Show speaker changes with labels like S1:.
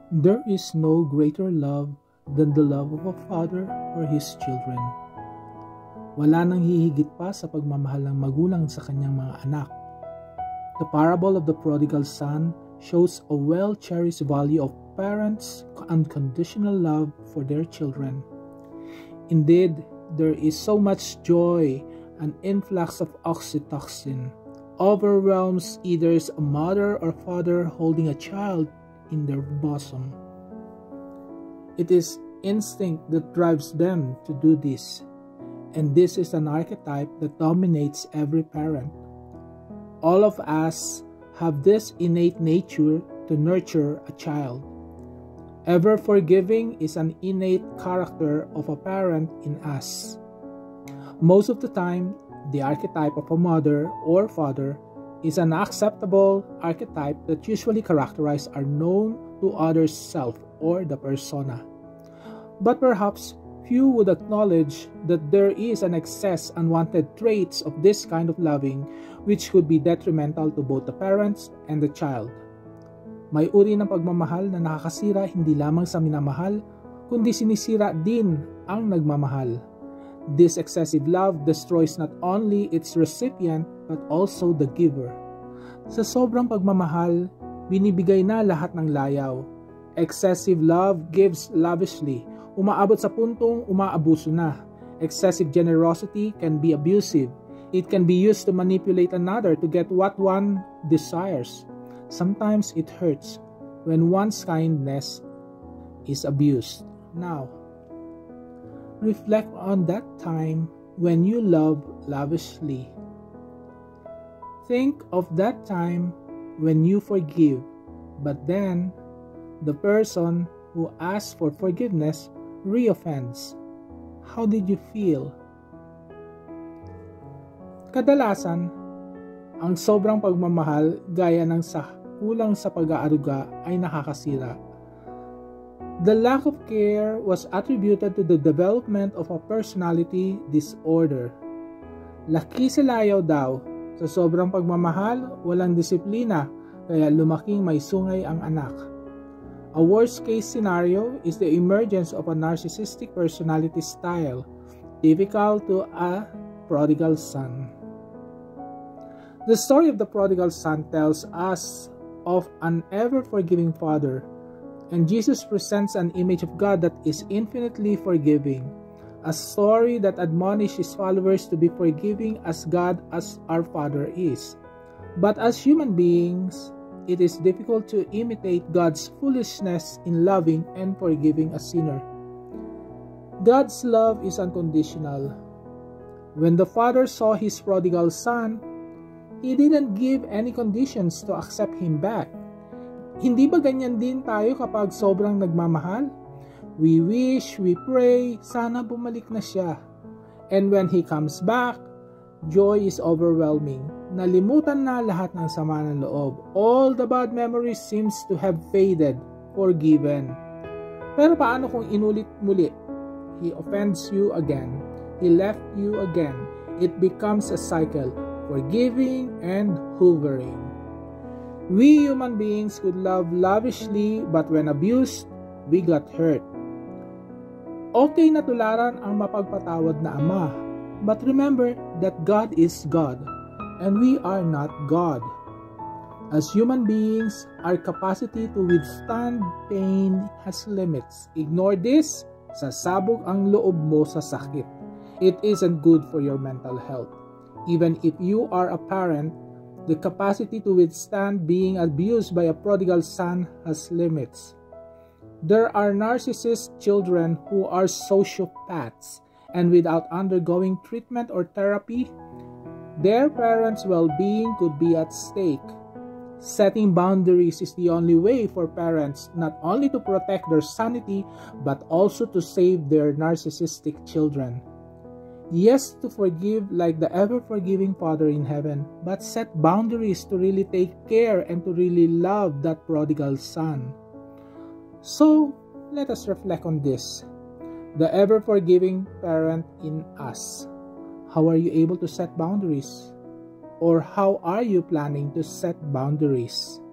S1: There is no greater love than the love of a father for his children. Wala nang hihigit pa sa pagmamahal ng magulang sa kanyang mga anak. The parable of the prodigal son shows a well-cherished value of parents' unconditional love for their children. Indeed, there is so much joy, an influx of oxytocin overwhelms either a mother or father holding a child in their bosom. It is instinct that drives them to do this, and this is an archetype that dominates every parent. All of us have this innate nature to nurture a child. Ever forgiving is an innate character of a parent in us. Most of the time, the archetype of a mother or father is an acceptable archetype that usually characterizes our known to others self or the persona. But perhaps few would acknowledge that there is an excess unwanted traits of this kind of loving which could be detrimental to both the parents and the child. May uri ng pagmamahal na nakakasira hindi lamang sa minamahal, kundi sinisira din ang nagmamahal. This excessive love destroys not only its recipient but also the giver. Sa sobrang pagmamahal, binibigay na lahat ng layaw. Excessive love gives lavishly. Umaabot sa puntong umaabuso na. Excessive generosity can be abusive. It can be used to manipulate another to get what one desires. Sometimes it hurts when one's kindness is abused. Now, reflect on that time when you love lavishly. Think of that time when you forgive, but then the person who asks for forgiveness reoffends. How did you feel? Kadalasan, ang sobrang pagmamahal gaya ng kulang sa pag-aaruga ay nakakasira. The lack of care was attributed to the development of a personality disorder. Laki sa layaw daw, sa sobrang pagmamahal, walang disiplina, kaya lumaking may sungay ang anak. A worst-case scenario is the emergence of a narcissistic personality style, typical to a prodigal son. The story of the prodigal son tells us of an ever-forgiving father, and Jesus presents an image of God that is infinitely forgiving, a story that admonishes followers to be forgiving as God as our Father is. But as human beings, it is difficult to imitate God's foolishness in loving and forgiving a sinner. God's love is unconditional. When the father saw his prodigal son, he didn't give any conditions to accept him back. Hindi ba ganyan din tayo kapag sobrang nagmamahal? We wish, we pray, sana bumalik na siya. And when he comes back, joy is overwhelming. Nalimutan na lahat ng sama ng loob. All the bad memories seems to have faded, forgiven. Pero paano kung inulit muli? He offends you again. He left you again. It becomes a cycle, forgiving and hovering. We human beings could love lavishly, but when abused, we got hurt. Okay na tularan ang mapagpatawad na Ama, but remember that God is God, and we are not God. As human beings, our capacity to withstand pain has limits. Ignore this, sasabog ang loob mo sa sakit. It isn't good for your mental health. Even if you are a parent, the capacity to withstand being abused by a prodigal son has limits. There are narcissist children who are sociopaths, and without undergoing treatment or therapy, their parents' well-being could be at stake. Setting boundaries is the only way for parents not only to protect their sanity, but also to save their narcissistic children. Yes, to forgive like the ever-forgiving Father in heaven, but set boundaries to really take care and to really love that prodigal son. So, let us reflect on this. The ever-forgiving parent in us. How are you able to set boundaries? Or how are you planning to set boundaries?